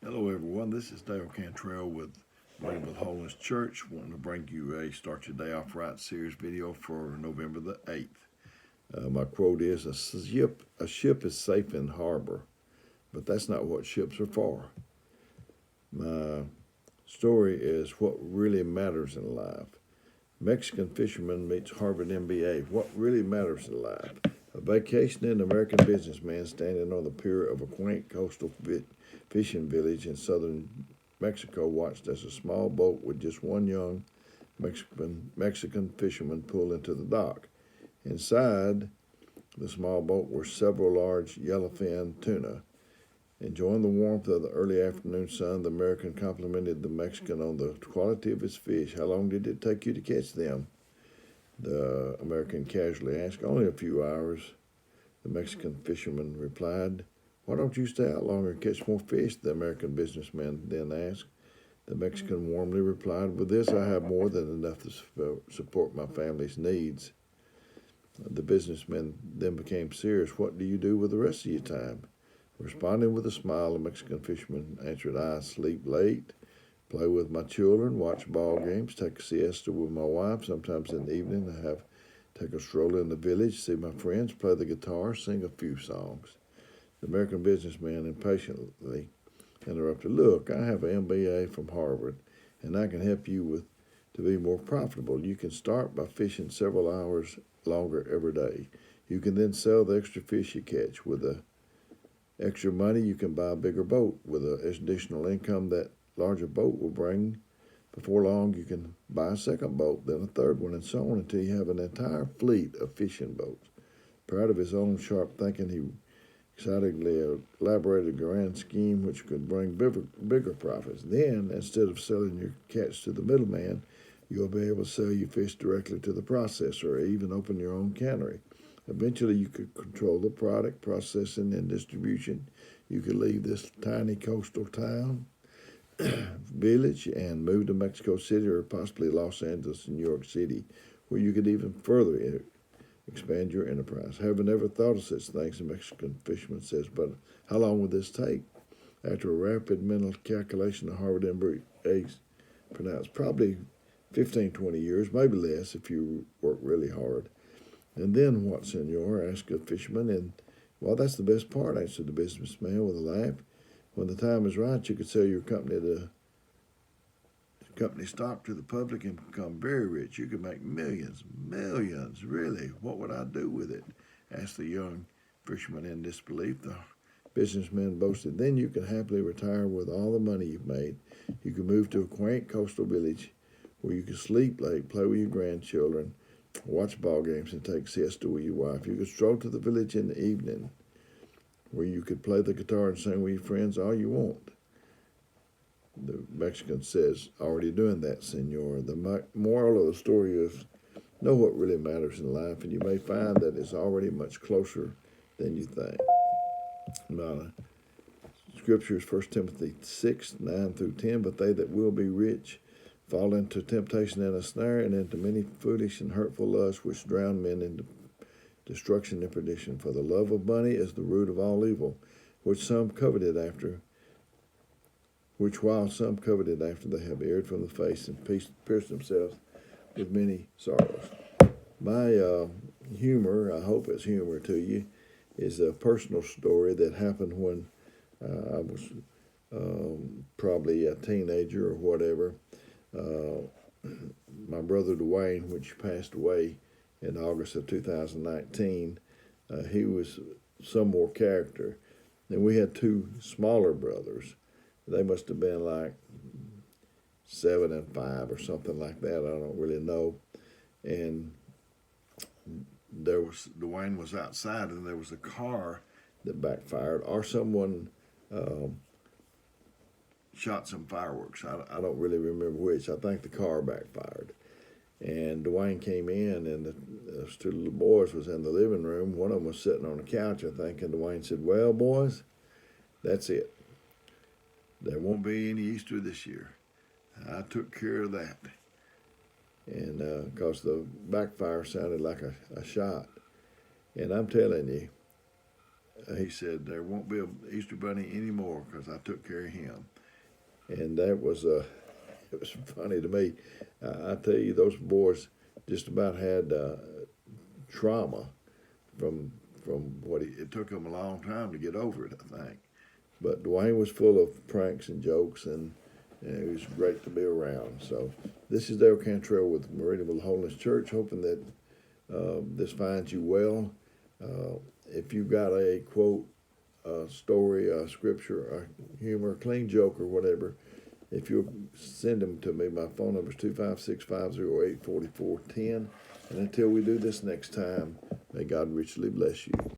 Hello, everyone. This is Dale Cantrell with Rainbow Holiness Church, wanting to bring you a Start Your Day Off Right series video for November the 8th. My quote is, a ship is safe in harbor, but that's not what ships are for. My story is what really matters in life. Mexican fisherman meets Harvard MBA. What really matters in life? A vacationing American businessman standing on the pier of a quaint coastal fishing village in southern Mexico watched as a small boat with just one young Mexican fisherman pulled into the dock. Inside the small boat were several large yellowfin tuna. Enjoying the warmth of the early afternoon sun, the American complimented the Mexican on the quality of his fish. How long did it take you to catch them? The American casually asked. Only a few hours, the Mexican fisherman replied. Why don't you stay out longer and catch more fish? The American businessman then asked. The Mexican warmly replied, with this I have more than enough to support my family's needs. The businessman then became serious. What do you do with the rest of your time? Responding with a smile, the Mexican fisherman answered, I sleep late, play with my children, watch ball games, take a siesta with my wife. Sometimes in the evening take a stroll in the village, see my friends, play the guitar, sing a few songs. The American businessman impatiently interrupted, look, I have an MBA from Harvard, and I can help you to be more profitable. You can start by fishing several hours longer every day. You can then sell the extra fish you catch. With the extra money, you can buy a bigger boat. With the additional income that larger boat will bring, before long you can buy a second boat, then a third one, and so on until you have an entire fleet of fishing boats. Proud of his own sharp thinking, he excitedly elaborated a grand scheme which could bring bigger profits. Then, instead of selling your catch to the middleman, you'll be able to sell your fish directly to the processor or even open your own cannery. Eventually, you could control the product, processing, and distribution. You could leave this tiny coastal town, village, and move to Mexico City or possibly Los Angeles and New York City, where you could even further expand your enterprise. Haven't ever thought of such things, the Mexican fisherman says, but how long would this take? After a rapid mental calculation, the Harvard MBA pronounced probably 15, 20 years, maybe less if you work really hard. And then what, senor? Asked a fisherman. And, well, that's the best part, answered the businessman with a laugh. When the time is right, you could sell your company stock to the public and become very rich. You could make millions, really. What would I do with it? Asked the young fisherman in disbelief. The businessman boasted, then you can happily retire with all the money you've made. You can move to a quaint coastal village where you can sleep late, play with your grandchildren, watch ball games, and take siesta with your wife. You could stroll to the village in the evening where you could play the guitar and sing with your friends all you want. The Mexican says, already doing that, senor. The moral of the story is, know what really matters in life, and you may find that it's already much closer than you think. Now, Scripture is 1 Timothy 6, 9 through 10, but they that will be rich fall into temptation and a snare, and into many foolish and hurtful lusts, which drown men in destruction and perdition. For the love of money is the root of all evil, which while some coveted after they have erred from the faith and pierced themselves with many sorrows. My humor, I hope it's humor to you, is a personal story that happened when I was probably a teenager or whatever. My brother Dwayne, which passed away in August of 2019, he was some more character. And we had two smaller brothers. They must have been like 7 and 5 or something like that. I don't really know. And Dwayne was outside, and there was a car that backfired, or someone shot some fireworks. I don't really remember which. I think the car backfired. And Dwayne came in, and those two little boys was in the living room. One of them was sitting on the couch, I think, and Dwayne said, well, boys, that's it. There won't be any Easter this year. I took care of that. And because the backfire sounded like a shot. And I'm telling you, he said, there won't be an Easter Bunny anymore because I took care of him. And that was, it was funny to me. I tell you, those boys just about had trauma from what it took them a long time to get over it, I think. But Dwayne was full of pranks and jokes, and it was great to be around. So this is Dale Cantrell with Meridianville Holiness Church, hoping that this finds you well. If you've got a quote, a story, a scripture, a humor, a clean joke, or whatever, if you'll send them to me, my phone number is 256-508-4410. And until we do this next time, may God richly bless you.